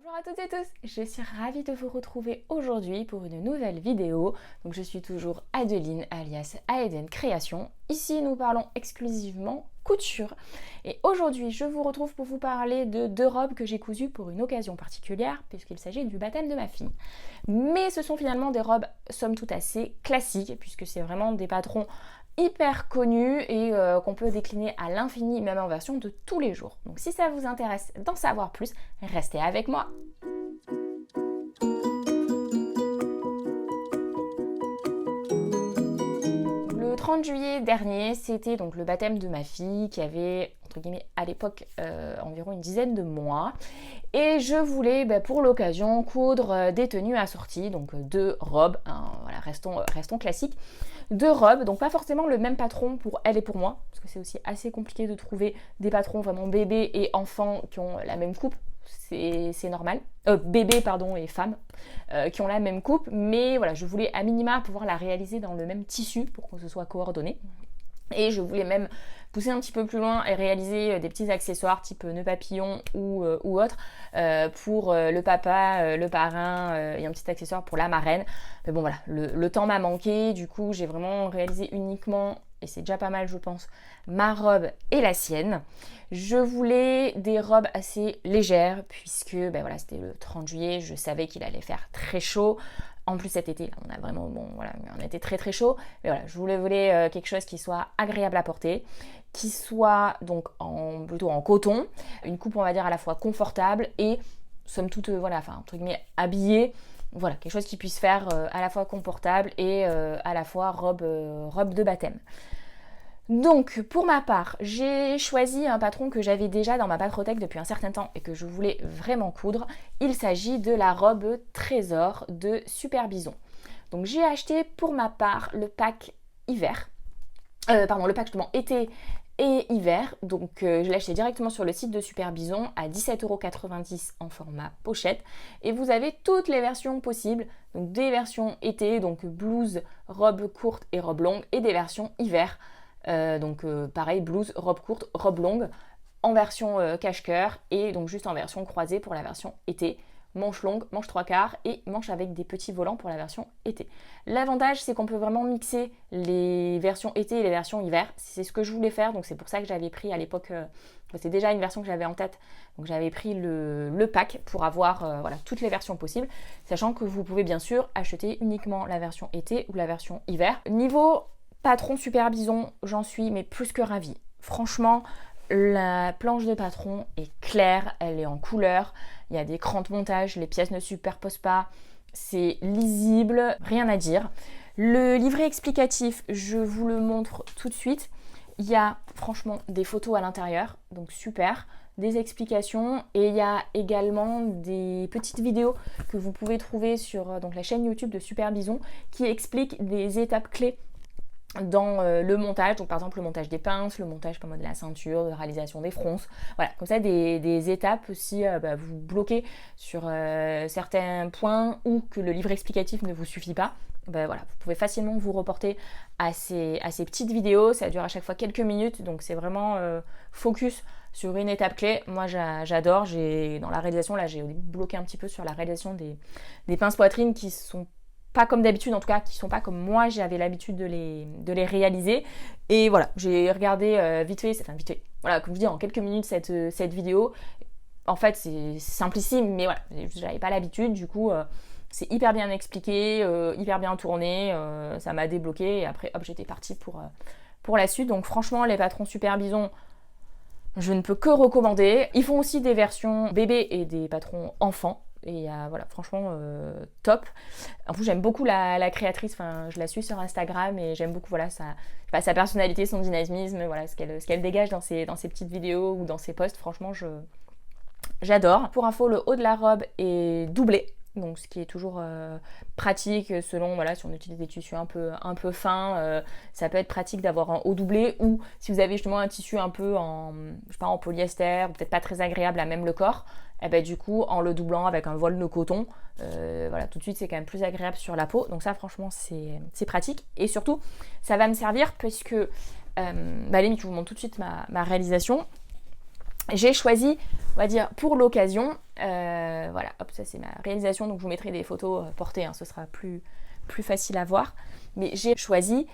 Bonjour à toutes et tous, je suis ravie de vous retrouver aujourd'hui pour une nouvelle vidéo. Donc je suis toujours Adeline alias Aeden Création. Ici nous parlons exclusivement couture. Et aujourd'hui je vous retrouve pour vous parler de deux robes que j'ai cousues pour une occasion particulière puisqu'il s'agit du baptême de ma fille. Mais ce sont finalement des robes somme toute assez classiques puisque c'est vraiment des patrons hyper connus et qu'on peut décliner à l'infini, même en version de tous les jours. Donc si ça vous intéresse d'en savoir plus, restez avec moi. Le 30 juillet dernier, c'était donc le baptême de ma fille qui avait, entre guillemets, à l'époque environ une dizaine de mois. Et je voulais, pour l'occasion, coudre des tenues assorties, donc deux robes, voilà, restons classiques. Deux robes, donc pas forcément le même patron pour elle et pour moi, parce que c'est aussi assez compliqué de trouver des patrons vraiment bébés et enfants qui ont la même coupe, c'est normal. Bébés pardon et femmes qui ont la même coupe, mais voilà, je voulais à minima pouvoir la réaliser dans le même tissu pour que ce soit coordonné. Et je voulais même pousser un petit peu plus loin et réaliser des petits accessoires type nœud papillon ou autre pour le papa, le parrain et un petit accessoire pour la marraine. Mais bon voilà, le temps m'a manqué, du coup j'ai vraiment réalisé uniquement, et c'est déjà pas mal je pense, ma robe et la sienne. Je voulais des robes assez légères puisque voilà, c'était le 30 juillet, je savais qu'il allait faire très chaud. En plus cet été, on a vraiment, un été très très chaud. Mais voilà, je voulais quelque chose qui soit agréable à porter, qui soit donc plutôt en coton, une coupe on va dire à la fois confortable et somme toute, entre guillemets habillée. Voilà, quelque chose qui puisse faire à la fois confortable et à la fois robe de baptême. Donc pour ma part, j'ai choisi un patron que j'avais déjà dans ma patrothèque depuis un certain temps et que je voulais vraiment coudre. Il s'agit de la robe Trésor de Super Bison. Donc j'ai acheté pour ma part le pack hiver, le pack justement été et hiver. Donc je l'ai acheté directement sur le site de Super Bison à 17,90€ en format pochette. Et vous avez toutes les versions possibles. Donc des versions été, donc blouse, robe courte et robe longue, et des versions hiver. Pareil, blouse, robe courte, robe longue, en version cache-cœur et donc juste en version croisée pour la version été. Manche longue, manche 3/4 et manche avec des petits volants pour la version été. L'avantage c'est qu'on peut vraiment mixer les versions été et les versions hiver. C'est ce que je voulais faire, donc c'est pour ça que j'avais pris à l'époque, c'est déjà une version que j'avais en tête, donc j'avais pris le pack pour avoir toutes les versions possibles, sachant que vous pouvez bien sûr acheter uniquement la version été ou la version hiver. Niveau patron Super Bison, j'en suis mais plus que ravie. Franchement, la planche de patron est claire, elle est en couleur, il y a des crans de montage, les pièces ne superposent pas, c'est lisible, rien à dire. Le livret explicatif, je vous le montre tout de suite. Il y a franchement des photos à l'intérieur, donc super, des explications et il y a également des petites vidéos que vous pouvez trouver sur la chaîne YouTube de Super Bison qui expliquent des étapes clés dans le montage, donc par exemple le montage des pinces, le montage de la ceinture, de réalisation des fronces, voilà, comme ça des étapes si vous bloquez sur certains points ou que le livre explicatif ne vous suffit pas, vous pouvez facilement vous reporter à ces petites vidéos, ça dure à chaque fois quelques minutes, donc c'est vraiment focus sur une étape clé. Moi j'adore, dans la réalisation, là j'ai bloqué un petit peu sur la réalisation des pinces poitrine qui sont pas comme d'habitude, en tout cas qui sont pas comme moi j'avais l'habitude de les réaliser, et voilà, j'ai regardé vite fait, voilà, comme je dis, en quelques minutes cette vidéo. En fait c'est simplissime, mais voilà, j'avais pas l'habitude, du coup c'est hyper bien expliqué, hyper bien tourné, ça m'a débloqué et après hop j'étais partie pour la suite. Donc franchement les patrons Super Bison, je ne peux que recommander. Ils font aussi des versions bébés et des patrons enfants. Et franchement top. En plus j'aime beaucoup la créatrice, je la suis sur Instagram et j'aime beaucoup sa personnalité, son dynamisme, ce qu'elle dégage dans ses petites vidéos ou dans ses posts. Franchement j'adore. Pour info, le haut de la robe est doublé, donc ce qui est toujours pratique selon, si on utilise des tissus un peu fins, ça peut être pratique d'avoir un haut doublé, ou si vous avez justement un tissu un peu en polyester, ou peut-être pas très agréable à même le corps, du coup en le doublant avec un voile de coton, tout de suite c'est quand même plus agréable sur la peau. Donc ça franchement c'est pratique, et surtout ça va me servir parce que limite je vous montre tout de suite ma réalisation. J'ai choisi on va dire, pour l'occasion. Voilà, hop, ça c'est ma réalisation, donc je vous mettrai des photos portées, hein, ce sera plus facile à voir. Mais j'ai choisi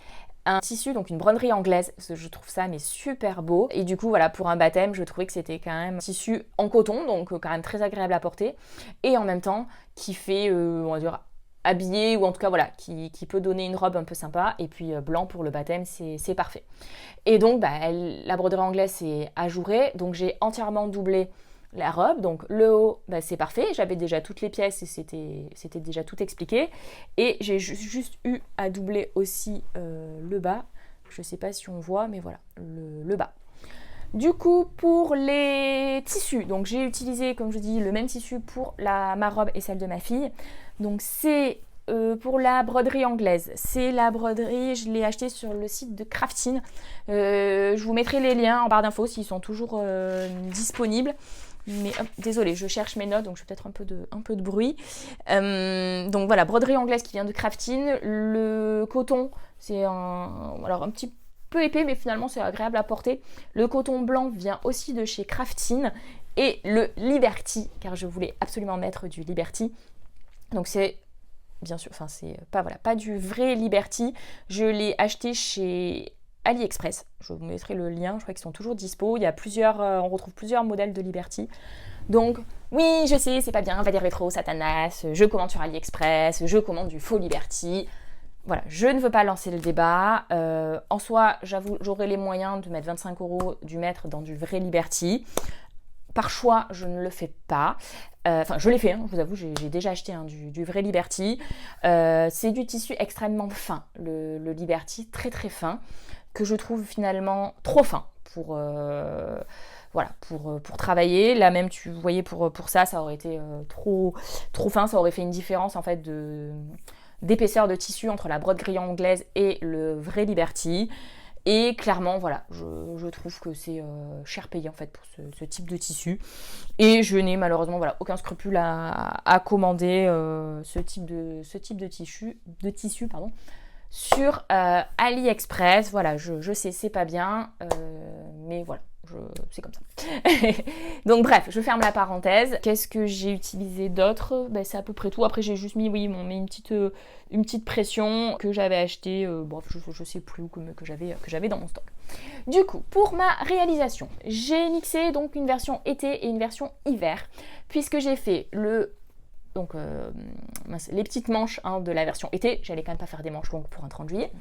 un tissu, donc une broderie anglaise, parce que je trouve ça mais super beau. Et du coup, voilà, pour un baptême, je trouvais que c'était quand même un tissu en coton, donc quand même très agréable à porter. Et en même temps, qui fait, on va dire, habillé, ou en tout cas, voilà, qui peut donner une robe un peu sympa. Et puis blanc pour le baptême, c'est parfait. Et donc, la broderie anglaise, c'est ajouré. Donc, j'ai entièrement doublé la robe, donc le haut, c'est parfait, j'avais déjà toutes les pièces et c'était déjà tout expliqué. Et j'ai juste eu à doubler aussi le bas, je sais pas si on voit, mais voilà, le bas. Du coup, pour les tissus, donc j'ai utilisé, comme je dis, le même tissu pour ma robe et celle de ma fille. Donc c'est pour la broderie anglaise, c'est la broderie, je l'ai acheté sur le site de Craftin. Je vous mettrai les liens en barre d'infos s'ils sont toujours disponibles. Mais désolée, je cherche mes notes, donc je fais peut-être un peu de bruit. Donc voilà, broderie anglaise qui vient de Craftin. Le coton, c'est un petit peu épais, mais finalement c'est agréable à porter. Le coton blanc vient aussi de chez Craftin. Et le Liberty, car je voulais absolument mettre du Liberty. Donc c'est bien sûr, enfin c'est pas du vrai Liberty. Je l'ai acheté chez AliExpress, je vous mettrai le lien, je crois qu'ils sont toujours dispo. Il y a on retrouve plusieurs modèles de Liberty. Donc oui, je sais, c'est pas bien, va des rétro, Satanas, je commande sur AliExpress, je commande du faux Liberty. Voilà, je ne veux pas lancer le débat. En soi, j'avoue, j'aurais les moyens de mettre 25 € du mettre dans du vrai Liberty. Par choix, je ne le fais pas. Enfin, je l'ai fait, hein, je vous avoue, j'ai déjà acheté du vrai Liberty. C'est du tissu extrêmement fin, le Liberty, très très fin, que je trouve finalement trop fin pour travailler. Là même, tu voyais, pour ça aurait été trop fin, ça aurait fait une différence en fait d'épaisseur de tissu entre la broderie anglaise et le vrai Liberty. Et clairement, voilà, je trouve que c'est cher payé en fait pour ce type de tissu. Et je n'ai malheureusement aucun scrupule à commander ce type de tissu sur AliExpress. Voilà, je sais, c'est pas bien, mais voilà. C'est comme ça. Donc bref, je ferme la parenthèse. Qu'est-ce que j'ai utilisé d'autre ? C'est à peu près tout. Après j'ai juste mis, une petite pression que j'avais achetée, je sais plus, que j'avais dans mon stock. Du coup, pour ma réalisation, j'ai mixé donc une version été et une version hiver, puisque j'ai fait les petites manches de la version été. J'allais quand même pas faire des manches longues pour un 30 juillet.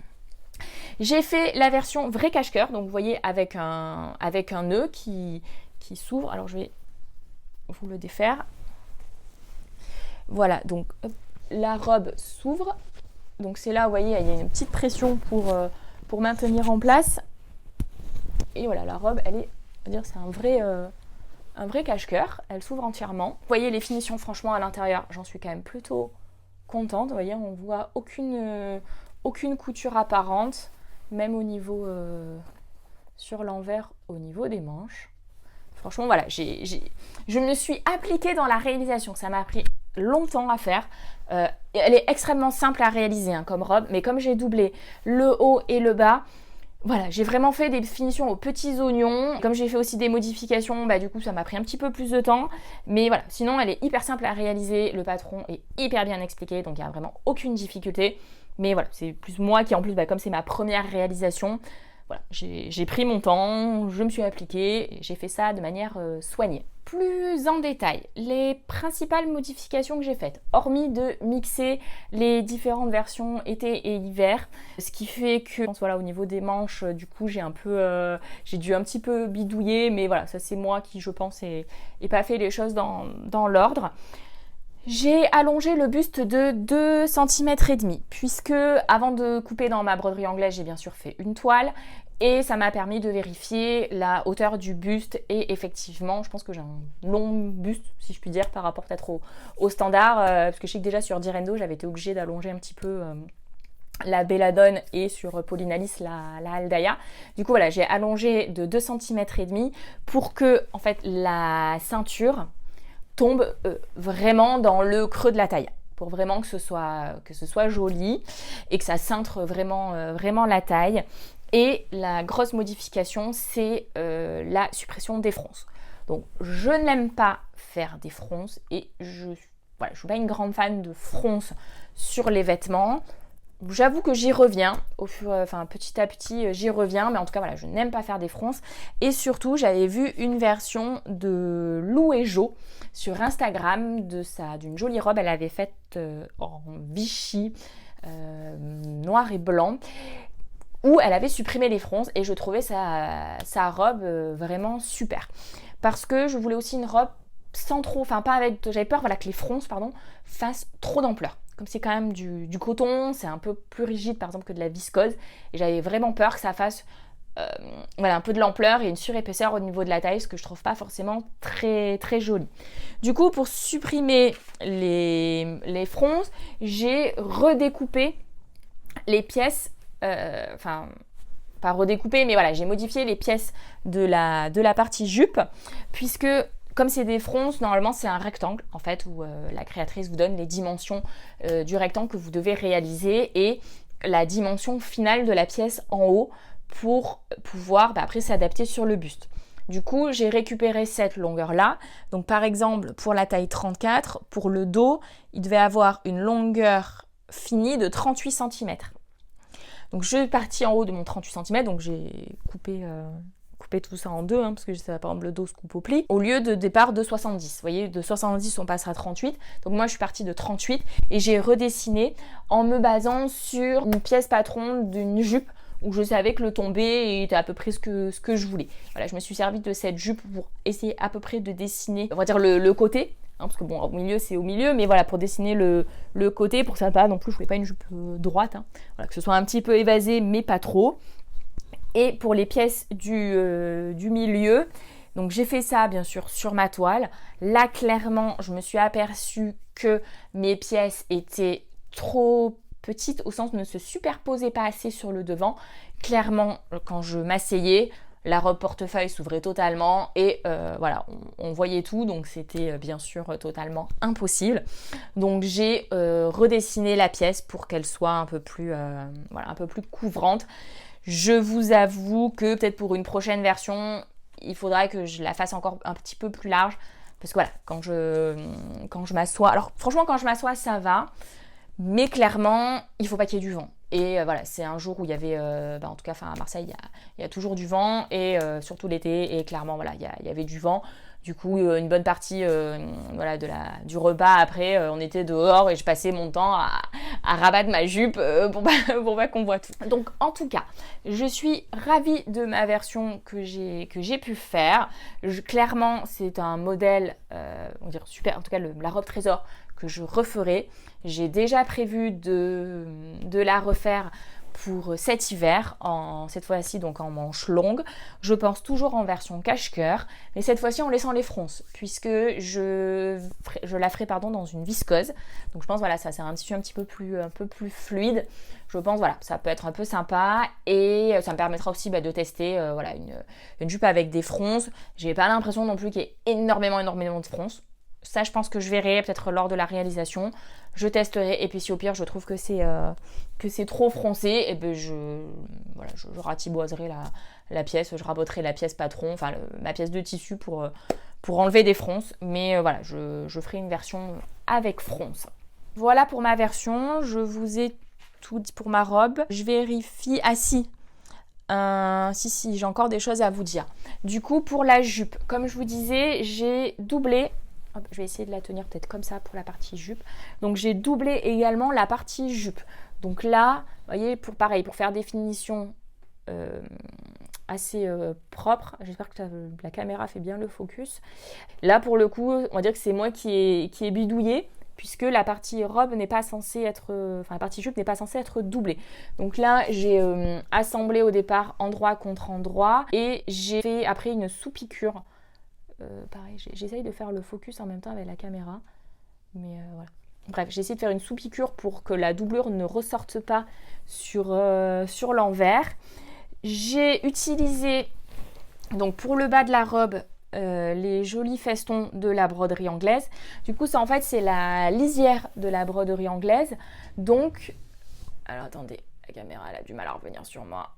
J'ai fait la version vrai cache-cœur, donc vous voyez avec un nœud qui s'ouvre. Alors je vais vous le défaire. Voilà, donc hop, la robe s'ouvre. Donc c'est là, vous voyez, il y a une petite pression pour maintenir en place. Et voilà, la robe, elle est, on va dire, c'est un vrai cache-cœur. Elle s'ouvre entièrement. Vous voyez les finitions, franchement, à l'intérieur, j'en suis quand même plutôt contente. Vous voyez, on voit aucune couture apparente, même au niveau sur l'envers, au niveau des manches. Franchement, voilà, je me suis appliquée dans la réalisation. Ça m'a pris longtemps à faire. Elle est extrêmement simple à réaliser comme robe, mais comme j'ai doublé le haut et le bas, voilà, j'ai vraiment fait des finitions aux petits oignons. Comme j'ai fait aussi des modifications, du coup, ça m'a pris un petit peu plus de temps. Mais voilà, sinon, elle est hyper simple à réaliser. Le patron est hyper bien expliqué, donc il n'y a vraiment aucune difficulté. Mais voilà, c'est plus moi qui, en plus, comme c'est ma première réalisation, voilà, j'ai pris mon temps, je me suis appliquée, j'ai fait ça de manière soignée. Plus en détail, les principales modifications que j'ai faites, hormis de mixer les différentes versions été et hiver, ce qui fait que, voilà, au niveau des manches, du coup, j'ai dû un petit peu bidouiller, mais voilà, ça c'est moi qui, je pense, ai pas fait les choses dans l'ordre. J'ai allongé le buste de 2,5 cm, puisque avant de couper dans ma broderie anglaise, j'ai bien sûr fait une toile et ça m'a permis de vérifier la hauteur du buste et effectivement, je pense que j'ai un long buste, si je puis dire, par rapport peut-être au standard, parce que je sais que déjà sur Direndo, j'avais été obligée d'allonger un petit peu la Belladone et sur Paulinalis la Aldaia. Du coup, voilà, j'ai allongé de 2,5 cm pour que, en fait, la ceinture tombe vraiment dans le creux de la taille, pour vraiment que ce soit joli et que ça cintre vraiment la taille. Et la grosse modification, c'est la suppression des fronces. Donc je n'aime pas faire des fronces et je suis pas une grande fan de fronces sur les vêtements. J'avoue que j'y reviens, petit à petit j'y reviens, mais en tout cas voilà, je n'aime pas faire des fronces. Et surtout, j'avais vu une version de Lou et Jo sur Instagram d'une jolie robe, elle avait faite en Vichy, noir et blanc, où elle avait supprimé les fronces et je trouvais sa robe vraiment super. Parce que je voulais aussi une robe sans trop, j'avais peur que les fronces fassent trop d'ampleur. Comme c'est quand même du coton, c'est un peu plus rigide par exemple que de la viscose. Et j'avais vraiment peur que ça fasse un peu de l'ampleur et une surépaisseur au niveau de la taille, ce que je trouve pas forcément très, très joli. Du coup, pour supprimer les fronces, j'ai redécoupé les pièces, pas redécoupé, mais voilà, j'ai modifié les pièces de la partie jupe, puisque comme c'est des fronces, normalement c'est un rectangle en fait où la créatrice vous donne les dimensions du rectangle que vous devez réaliser et la dimension finale de la pièce en haut pour pouvoir après s'adapter sur le buste. Du coup, j'ai récupéré cette longueur-là. Donc par exemple, pour la taille 34, pour le dos, il devait avoir une longueur finie de 38 cm. Donc je suis partie en haut de mon 38 cm, donc j'ai coupé tout ça en deux, parce que ça, par exemple le dos se coupe au pli, au lieu de départ de 70. Vous voyez, de 70 on passera à 38, donc moi je suis partie de 38 et j'ai redessiné en me basant sur une pièce patron d'une jupe où je savais que le tombé était à peu près ce que je voulais. Voilà, je me suis servi de cette jupe pour essayer à peu près de dessiner, on va dire le côté, parce que bon, au milieu c'est au milieu, mais voilà, pour dessiner le côté, pour que ça ne pas non plus, je voulais pas une jupe droite, voilà, que ce soit un petit peu évasé, mais pas trop. Et pour les pièces du milieu, donc j'ai fait ça bien sûr sur ma toile. Là clairement, je me suis aperçue que mes pièces étaient trop petites, au sens où ne se superposaient pas assez sur le devant. Clairement, quand je m'asseyais, la robe portefeuille s'ouvrait totalement et voilà, on voyait tout, donc c'était bien sûr totalement impossible. Donc j'ai redessiné la pièce pour qu'elle soit un peu plus couvrante. Je vous avoue que peut-être pour une prochaine version, il faudra que je la fasse encore un petit peu plus large. Parce que voilà, quand je m'assois... Alors franchement, quand je m'assois, ça va. Mais clairement, il ne faut pas qu'il y ait du vent. Et voilà, c'est un jour où il y avait... en tout cas, à Marseille, il y a toujours du vent. Et surtout l'été. Et clairement, voilà, il y avait du vent. Du coup, une bonne partie du repas après, on était dehors et je passais mon temps à rabattre ma jupe pour pas qu'on voit tout. Donc en tout cas, je suis ravie de ma version que j'ai pu faire. Clairement, c'est un modèle, on va dire super, en tout cas la robe trésor que je referai. J'ai déjà prévu de la refaire pour cet hiver, cette fois-ci donc en manche longue. Je pense toujours en version cache-cœur, mais cette fois-ci en laissant les fronces, puisque je la ferai dans une viscose. Donc je pense voilà, ça c'est un tissu un peu plus fluide. Je pense voilà, ça peut être un peu sympa et ça me permettra aussi de tester une jupe avec des fronces. J'ai pas l'impression non plus qu'il y ait énormément de fronces. Ça, je pense que je verrai peut-être lors de la réalisation. Je testerai et puis si au pire je trouve que c'est trop froncé, et ben je ratiboiserai la pièce, je raboterai la pièce patron, ma pièce de tissu pour enlever des fronces. Mais voilà, je ferai une version avec fronces. Voilà pour ma version. Je vous ai tout dit pour ma robe. Je vérifie. Ah si, j'ai encore des choses à vous dire. Du coup, pour la jupe, comme je vous disais, j'ai doublé. Hop, je vais essayer de la tenir peut-être comme ça pour la partie jupe. Donc j'ai doublé également la partie jupe. Donc là, vous voyez, pour faire des finitions assez propres. J'espère que la caméra fait bien le focus. Là, pour le coup, on va dire que c'est moi qui ai bidouillé, puisque la partie robe n'est pas censée être... la partie jupe n'est pas censée être doublée. Donc là, j'ai assemblé au départ endroit contre endroit et j'ai fait après une sous-piqûre. Pareil, j'essaye de faire le focus en même temps avec la caméra, mais voilà. Bref, j'ai essayé de faire une sous-piqûre pour que la doublure ne ressorte pas sur l'envers. J'ai utilisé, donc pour le bas de la robe, les jolis festons de la broderie anglaise. Du coup, ça en fait, c'est la lisière de la broderie anglaise. Donc, alors attendez, la caméra elle a du mal à revenir sur moi.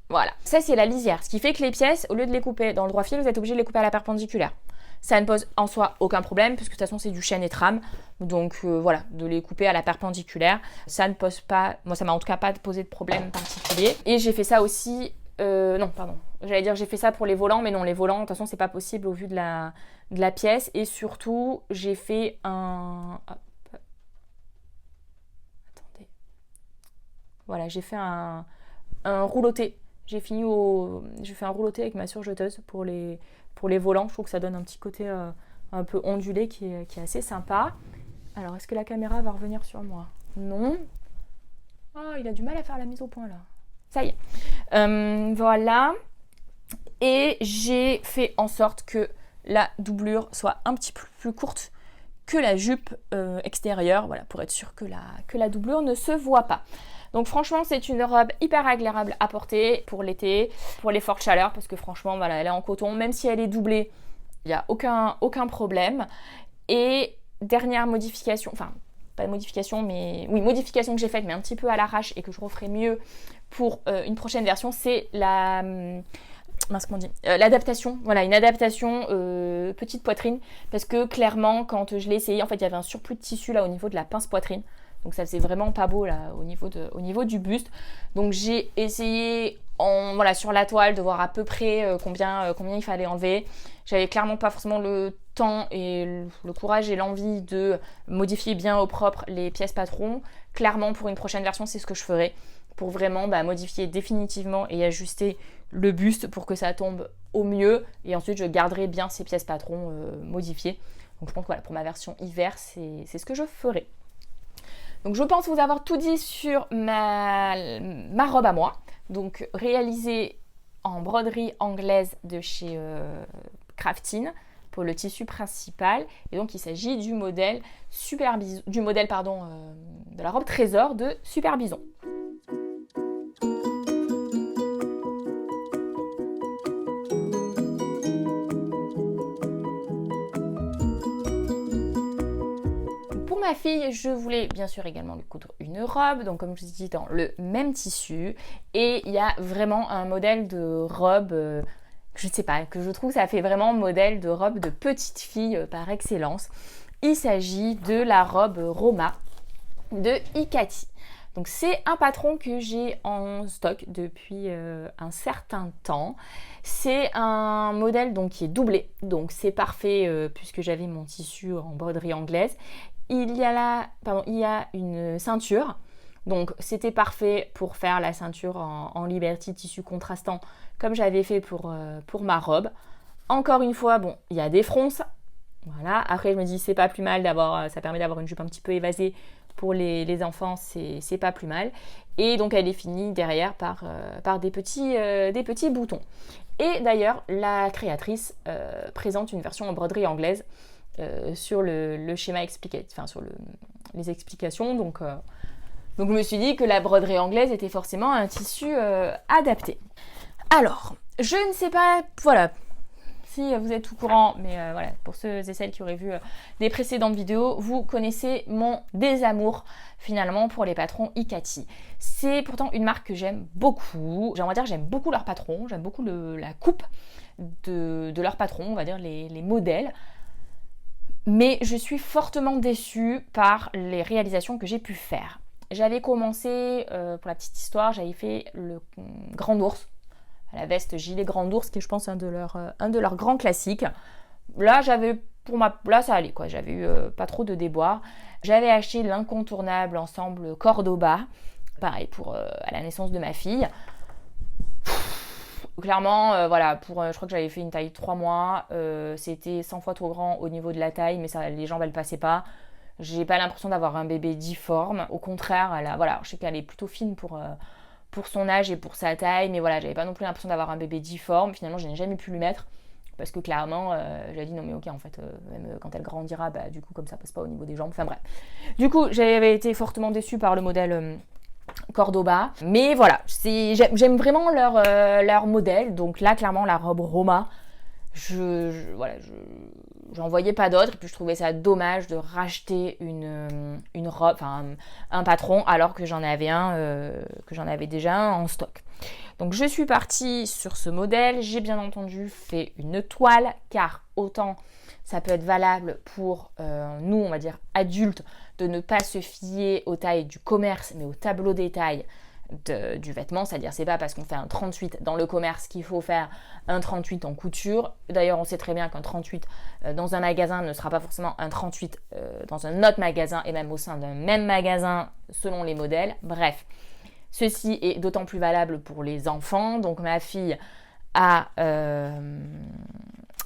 Voilà. Ça, c'est la lisière. Ce qui fait que les pièces, au lieu de les couper dans le droit fil, vous êtes obligé de les couper à la perpendiculaire. Ça ne pose en soi aucun problème, puisque de toute façon, c'est du chêne et trame. Donc voilà, de les couper à la perpendiculaire. Ça ne pose pas, moi, ça m'a en tout cas pas posé de problème particulier. Et j'ai fait ça aussi, non, pardon. J'allais dire j'ai fait ça pour les volants, mais non, les volants, de toute façon, c'est pas possible au vu de la pièce. Et surtout, j'ai fait un... Attendez. Voilà, j'ai fait un rouloté. J'ai fait un rouloté avec ma surjeteuse pour les volants. Je trouve que ça donne un petit côté un peu ondulé qui est assez sympa. Alors, est-ce que la caméra va revenir sur moi? Non. Oh, il a du mal à faire la mise au point là. Ça y est. Voilà. Et j'ai fait en sorte que la doublure soit un petit peu plus courte que la jupe extérieure, voilà, pour être sûr que la doublure ne se voit pas. Donc franchement, c'est une robe hyper agréable à porter pour l'été, pour les fortes chaleurs, parce que franchement, voilà, elle est en coton. Même si elle est doublée, il n'y a aucun problème. Et dernière modification, enfin, pas de modification, mais oui, modification que j'ai faite, mais un petit peu à l'arrache et que je referai mieux pour une prochaine version, c'est l'adaptation, voilà, une adaptation petite poitrine, parce que clairement, quand je l'ai essayé, en fait, il y avait un surplus de tissu là au niveau de la pince poitrine. Donc ça faisait vraiment pas beau là au niveau du buste. Donc j'ai essayé sur la toile de voir à peu près combien il fallait enlever. J'avais clairement pas forcément le temps et le courage et l'envie de modifier bien au propre les pièces patron. Clairement pour une prochaine version c'est ce que je ferai. Pour vraiment modifier définitivement et ajuster le buste pour que ça tombe au mieux. Et ensuite je garderai bien ces pièces patron modifiées. Donc je pense que voilà, pour ma version hiver c'est ce que je ferai. Donc je pense vous avoir tout dit sur ma robe à moi, donc réalisée en broderie anglaise de chez Craftin pour le tissu principal. Et donc il s'agit du modèle de la robe trésor de Super Bison. Pour ma fille, je voulais bien sûr également lui coudre une robe, donc comme je vous ai dit dans le même tissu. Et il y a vraiment un modèle de robe, je ne sais pas, que je trouve ça fait vraiment modèle de robe de petite fille par excellence. Il s'agit de la robe Roma de Ikati. Donc c'est un patron que j'ai en stock depuis un certain temps. C'est un modèle donc qui est doublé, donc c'est parfait puisque j'avais mon tissu en broderie anglaise. Il y a une ceinture, donc c'était parfait pour faire la ceinture en Liberty tissu contrastant comme j'avais fait pour ma robe. Encore une fois, bon, il y a des fronces, voilà. Après je me dis c'est pas plus mal ça permet d'avoir une jupe un petit peu évasée pour les enfants, c'est pas plus mal. Et donc elle est finie derrière par des petits boutons. Et d'ailleurs la créatrice présente une version en broderie anglaise sur le schéma expliqué, enfin sur les explications. Donc je me suis dit que la broderie anglaise était forcément un tissu adapté. Alors, je ne sais pas, voilà, si vous êtes au courant, mais voilà, pour ceux et celles qui auraient vu des précédentes vidéos, vous connaissez mon désamour finalement pour les patrons Ikati. C'est pourtant une marque que j'aime beaucoup. J'aimerais dire que j'aime beaucoup leur patron, j'aime beaucoup la coupe de leur patron, on va dire les modèles. Mais je suis fortement déçue par les réalisations que j'ai pu faire. J'avais commencé, pour la petite histoire, j'avais fait le Grand Ours, la veste gilet Grand Ours, qui est je pense un de leurs grands classiques. Là, là ça allait quoi, j'avais eu pas trop de déboires. J'avais acheté l'incontournable ensemble Cordoba, pareil pour à la naissance de ma fille. Clairement, voilà, je crois que j'avais fait une taille 3 mois, c'était 100 fois trop grand au niveau de la taille, mais ça, les jambes elles passaient pas. J'ai pas l'impression d'avoir un bébé difforme, au contraire, voilà, je sais qu'elle est plutôt fine pour son âge et pour sa taille, mais voilà, j'avais pas non plus l'impression d'avoir un bébé difforme. Finalement, je n'ai jamais pu lui mettre, parce que clairement, j'avais dit non mais ok, en fait, même quand elle grandira, du coup comme ça passe pas au niveau des jambes, enfin bref. Du coup, j'avais été fortement déçue par le modèle Cordoba, mais voilà, j'aime vraiment leur modèle. Donc là clairement la robe Roma, j'en voyais pas d'autres, et puis je trouvais ça dommage de racheter une robe, enfin un patron, alors que j'en avais déjà un en stock. Donc je suis partie sur ce modèle, j'ai bien entendu fait une toile, car autant ça peut être valable pour nous, on va dire adultes, de ne pas se fier aux tailles du commerce, mais au tableau des tailles du vêtement, c'est-à-dire c'est pas parce qu'on fait un 38 dans le commerce qu'il faut faire un 38 en couture. D'ailleurs on sait très bien qu'un 38 dans un magasin ne sera pas forcément un 38 dans un autre magasin, et même au sein d'un même magasin selon les modèles. Bref, ceci est d'autant plus valable pour les enfants. Donc ma fille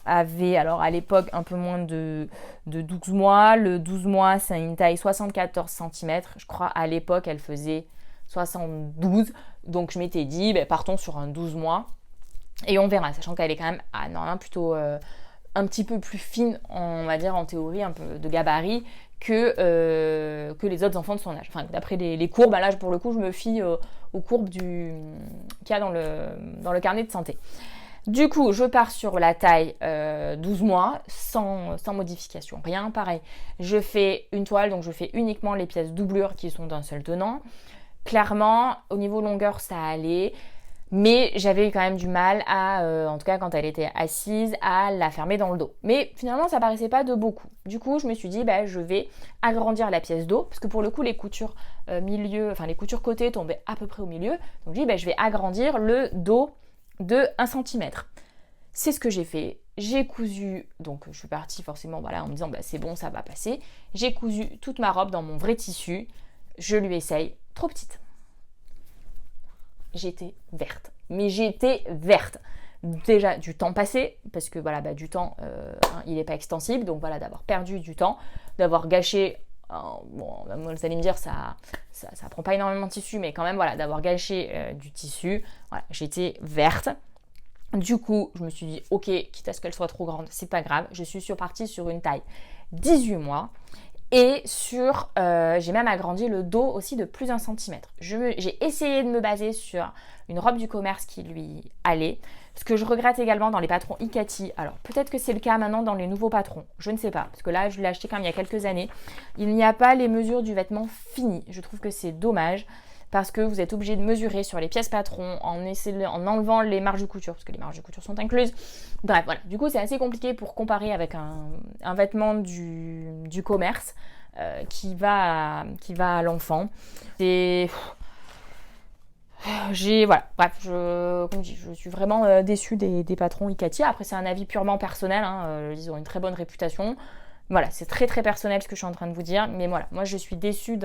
avait alors à l'époque un peu moins de 12 mois. Le 12 mois c'est une taille 74 cm, je crois à l'époque elle faisait 72, donc je m'étais dit partons sur un 12 mois et on verra, sachant qu'elle est quand même normalement plutôt un petit peu plus fine, on va dire en théorie, un peu de gabarit que les autres enfants de son âge. Enfin, d'après les courbes, là pour le coup je me fie aux courbes qu'il y a dans le carnet de santé. Du coup, je pars sur la taille 12 mois, sans modification, rien. Pareil, je fais une toile, donc je fais uniquement les pièces doublures qui sont d'un seul tenant. Clairement, au niveau longueur, ça allait, mais j'avais quand même du mal en tout cas quand elle était assise, à la fermer dans le dos. Mais finalement, ça paraissait pas de beaucoup. Du coup, je me suis dit, je vais agrandir la pièce dos, parce que pour le coup, les coutures les coutures côté tombaient à peu près au milieu. Donc, je dis, je vais agrandir le dos de 1 cm. C'est ce que j'ai fait. J'ai cousu, donc je suis partie forcément en me disant, c'est bon, ça va passer. J'ai cousu toute ma robe dans mon vrai tissu. Je lui essaye. Trop petite. J'étais verte. Mais j'étais verte. Déjà du temps passé, parce que du temps, il n'est pas extensible. Donc d'avoir perdu du temps, d'avoir gâché, vous allez me dire, ça prend pas énormément de tissu, mais quand même, d'avoir gâché du tissu. J'étais verte. Du coup, je me suis dit, ok, quitte à ce qu'elle soit trop grande, c'est pas grave. Je suis partie sur une taille 18 mois. Et j'ai même agrandi le dos aussi de plus d'1 centimètre. J'ai essayé de me baser sur une robe du commerce qui lui allait. Ce que je regrette également dans les patrons Ikati. Alors peut-être que c'est le cas maintenant dans les nouveaux patrons. Je ne sais pas. Parce que là, je l'ai acheté quand même il y a quelques années. Il n'y a pas les mesures du vêtement finies. Je trouve que c'est dommage. Parce que vous êtes obligé de mesurer sur les pièces patrons en enlevant les marges de couture, parce que les marges de couture sont incluses. Bref, Du coup, c'est assez compliqué pour comparer avec un vêtement du commerce qui va à l'enfant. Je suis vraiment déçue des patrons Ikati. Après, c'est un avis purement personnel. Ils ont une très bonne réputation. C'est très très personnel ce que je suis en train de vous dire. Mais moi, je suis déçue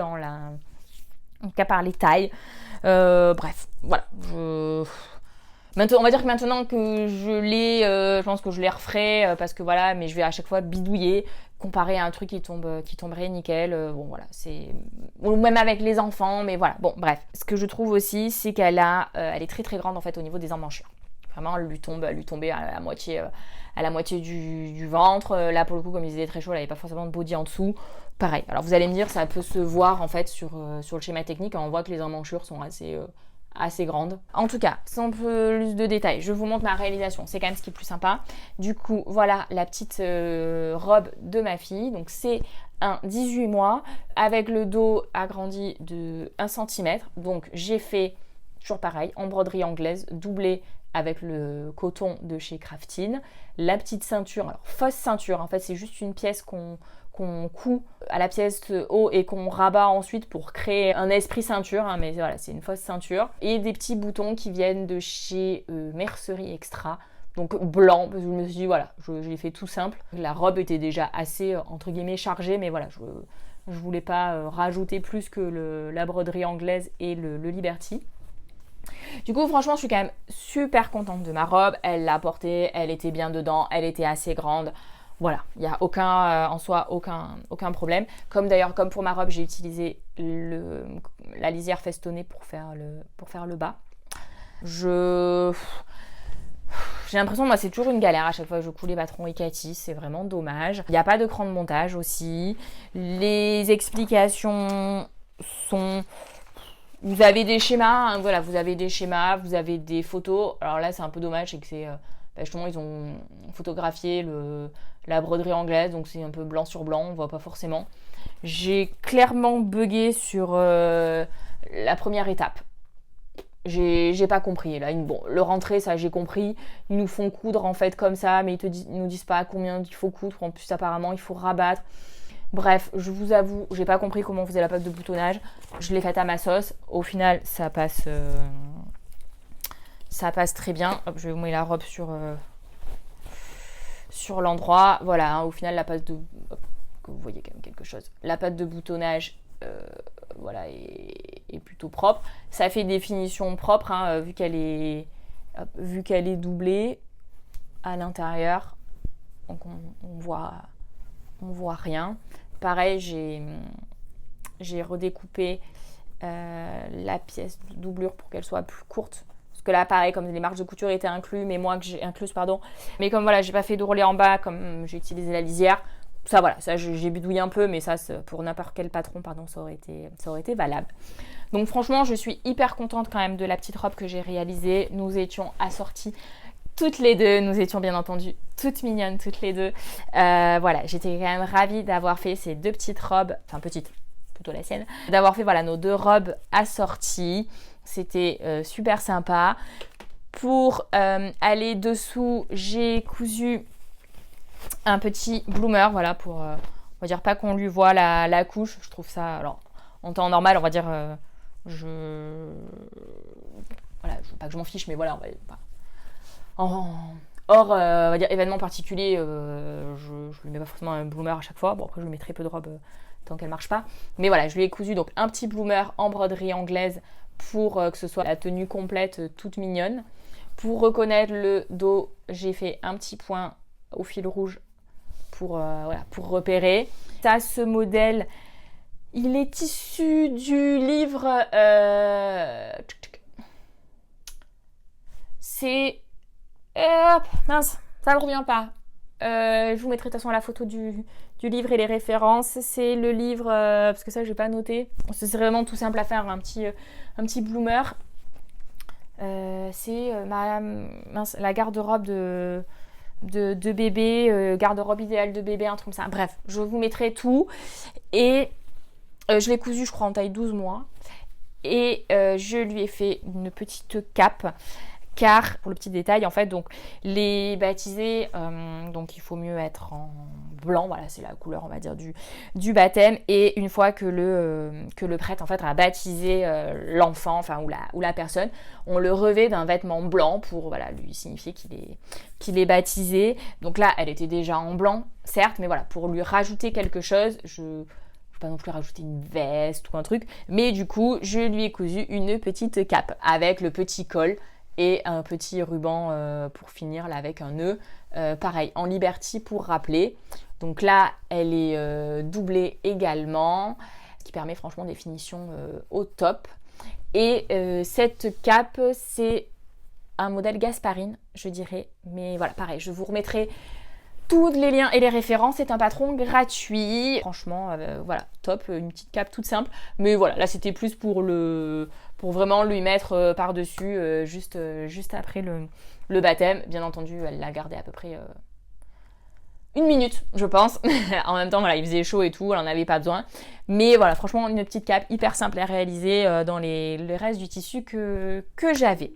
en tout cas par les tailles. On va dire que maintenant que je l'ai, je pense que je les referai parce que mais je vais à chaque fois bidouiller, comparer à un truc qui tomberait nickel. Ou même avec les enfants, mais bref. Ce que je trouve aussi, c'est qu'elle est très très grande en fait au niveau des emmanchures. Vraiment, elle lui tombait à la moitié du ventre. Là, pour le coup, comme il faisait très chaud, elle n'avait pas forcément de body en dessous. Pareil. Alors, vous allez me dire, ça peut se voir en fait sur le schéma technique. On voit que les emmanchures sont assez grandes. En tout cas, sans plus de détails, je vous montre ma réalisation. C'est quand même ce qui est plus sympa. Du coup, voilà la petite robe de ma fille. Donc, c'est un 18 mois avec le dos agrandi de 1 cm. Donc, j'ai fait toujours pareil, en broderie anglaise, doublée avec le coton de chez Craftine. La petite ceinture, alors fausse ceinture, en fait c'est juste une pièce qu'on coud à la pièce haut et qu'on rabat ensuite pour créer un esprit ceinture, mais c'est une fausse ceinture. Et des petits boutons qui viennent de chez Mercerie Extra, donc blanc, parce que je me suis dit je l'ai fait tout simple. La robe était déjà assez entre guillemets chargée, mais je voulais pas rajouter plus que la broderie anglaise et le Liberty. Du coup, franchement, je suis quand même super contente de ma robe. Elle l'a portée, elle était bien dedans, elle était assez grande. Il n'y a aucun problème. Comme pour ma robe, j'ai utilisé la lisière festonnée pour faire le bas. J'ai l'impression, c'est toujours une galère à chaque fois que je coud les patrons Ikati, c'est vraiment dommage. Il n'y a pas de cran de montage aussi. Les explications sont... Vous avez des schémas, vous avez des schémas, vous avez des photos. Alors là, c'est un peu dommage, c'est que justement, ils ont photographié la broderie anglaise, donc c'est un peu blanc sur blanc, on voit pas forcément. J'ai clairement bugué sur la première étape. j'ai pas compris. Là, bon, le rentrée, ça j'ai compris. Ils nous font coudre en fait comme ça, mais ils nous disent pas combien il faut coudre. En plus, apparemment, il faut rabattre. Bref, je vous avoue, j'ai pas compris comment on faisait la pâte de boutonnage. Je l'ai faite à ma sauce. Au final, ça passe très bien. Hop, je vais vous mettre la robe sur l'endroit. Voilà, hein, au final, la pâte de... Hop, que vous voyez quand même quelque chose. La pâte de boutonnage... voilà, est plutôt propre. Ça fait des finitions propres, hein, vu qu'elle est doublée à l'intérieur. Donc on voit rien. Pareil, j'ai redécoupé la pièce de doublure pour qu'elle soit plus courte. Parce que là, pareil, comme les marges de couture étaient incluses, mais comme voilà, j'ai pas fait d'ourlet en bas, comme j'ai utilisé la lisière. Ça, voilà, ça j'ai bidouillé un peu, mais ça, pour n'importe quel patron, ça aurait été valable. Donc franchement, je suis hyper contente quand même de la petite robe que j'ai réalisée. Nous étions assorties toutes les deux. Nous étions bien entendu toutes mignonnes, toutes les deux. Voilà, j'étais quand même ravie d'avoir fait ces deux petites robes, enfin petites, plutôt la sienne, d'avoir fait voilà nos deux robes assorties. C'était super sympa. Pour aller dessous, j'ai cousu un petit bloomer, voilà, pour, on va dire pas qu'on lui voit la couche. Je trouve ça, alors, en temps normal, on va dire, voilà, je veux pas que je m'en fiche, mais voilà, hors, on va dire, événement particulier, je lui mets pas forcément un bloomer à chaque fois. Bon, après, je lui mets très peu de robe tant qu'elle marche pas. Mais voilà, je lui ai cousu donc un petit bloomer en broderie anglaise pour que ce soit la tenue complète toute mignonne. Pour reconnaître le dos, j'ai fait un petit point au fil rouge pour repérer. Ça, ce modèle, il est issu du livre... c'est... mince, ça ne revient pas. Je vous mettrai de toute façon la photo du livre et les références. C'est le livre, parce que ça, je n'ai pas noté. C'est vraiment tout simple à faire, un petit bloomer. C'est la garde-robe de bébé, garde-robe idéale de bébé, un truc comme ça. Bref, je vous mettrai tout. Et je l'ai cousu, je crois, en taille 12 mois. Et je lui ai fait une petite cape. Car, pour le petit détail, en fait, donc les baptisés, donc il faut mieux être en blanc, voilà, c'est la couleur, on va dire, du baptême. Et une fois que le prêtre, en fait, a baptisé l'enfant, enfin, ou la personne, on le revêt d'un vêtement blanc pour, voilà, lui signifier qu'il est baptisé. Donc là, elle était déjà en blanc, certes, mais voilà, pour lui rajouter quelque chose, je ne vais pas non plus rajouter une veste ou un truc, mais du coup, je lui ai cousu une petite cape avec le petit col et un petit ruban pour finir là avec un nœud, pareil en Liberty pour rappeler. Donc là elle est doublée également, ce qui permet franchement des finitions au top. Et cette cape, c'est un modèle Gasparine, je dirais, mais voilà, pareil, je vous remettrai tous les liens et les références. C'est un patron gratuit, franchement, voilà, top, une petite cape toute simple, mais voilà, là c'était plus pour vraiment lui mettre par-dessus juste après le baptême. Bien entendu, elle l'a gardé à peu près 1 minute, je pense. En même temps, voilà, il faisait chaud et tout, elle n'en avait pas besoin. Mais voilà, franchement, une petite cape hyper simple à réaliser dans le reste du tissu que j'avais.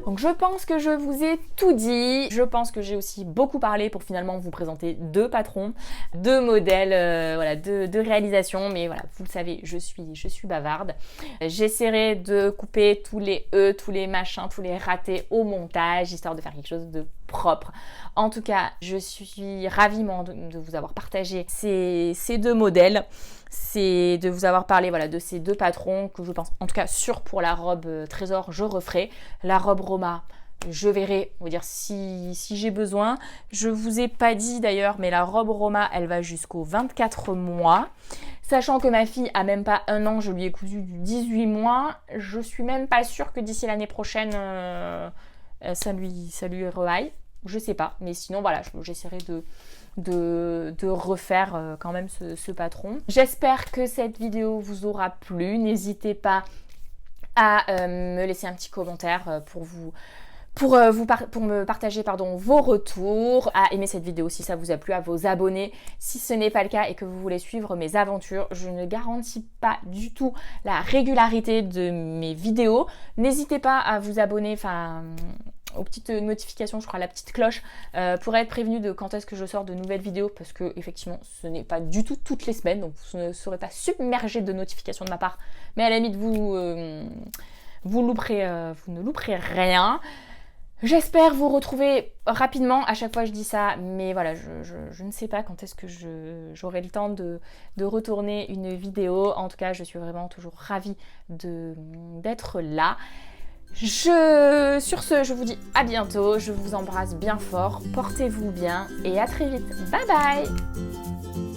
Donc je pense que je vous ai tout dit. Je pense que j'ai aussi beaucoup parlé pour finalement vous présenter 2 patrons, 2 modèles, voilà, de réalisation. Mais voilà, vous le savez, je suis bavarde. J'essaierai de couper tous les tous les machins, tous les ratés au montage, histoire de faire quelque chose de propre. En tout cas, je suis ravie de vous avoir partagé ces 2 modèles. C'est de vous avoir parlé, voilà, de ces 2 patrons que je pense, en tout cas sûr pour la robe trésor, je referai. La robe Roma, je verrai, on va dire si j'ai besoin. Je vous ai pas dit d'ailleurs, mais la robe Roma, elle va jusqu'aux 24 mois. Sachant que ma fille a même pas 1 an, je lui ai cousu du 18 mois. Je suis même pas sûre que d'ici l'année prochaine, ça lui reaille. Je sais pas, mais sinon voilà, j'essaierai de refaire quand même ce patron. J'espère que cette vidéo vous aura plu. N'hésitez pas à me laisser un petit commentaire pour me partager vos retours, à aimer cette vidéo si ça vous a plu, à vous abonner si ce n'est pas le cas et que vous voulez suivre mes aventures. Je ne garantis pas du tout la régularité de mes vidéos. N'hésitez pas à vous abonner, aux petites notifications, je crois la petite cloche, pour être prévenu de quand est-ce que je sors de nouvelles vidéos, parce que effectivement ce n'est pas du tout toutes les semaines, donc vous ne serez pas submergé de notifications de ma part, mais à la limite vous ne louperez rien. J'espère vous retrouver rapidement, à chaque fois je dis ça, mais voilà, je ne sais pas quand est-ce que j'aurai le temps de retourner une vidéo. En tout cas, je suis vraiment toujours ravie d'être là. Sur ce, je vous dis à bientôt, je vous embrasse bien fort, portez-vous bien et à très vite. Bye bye!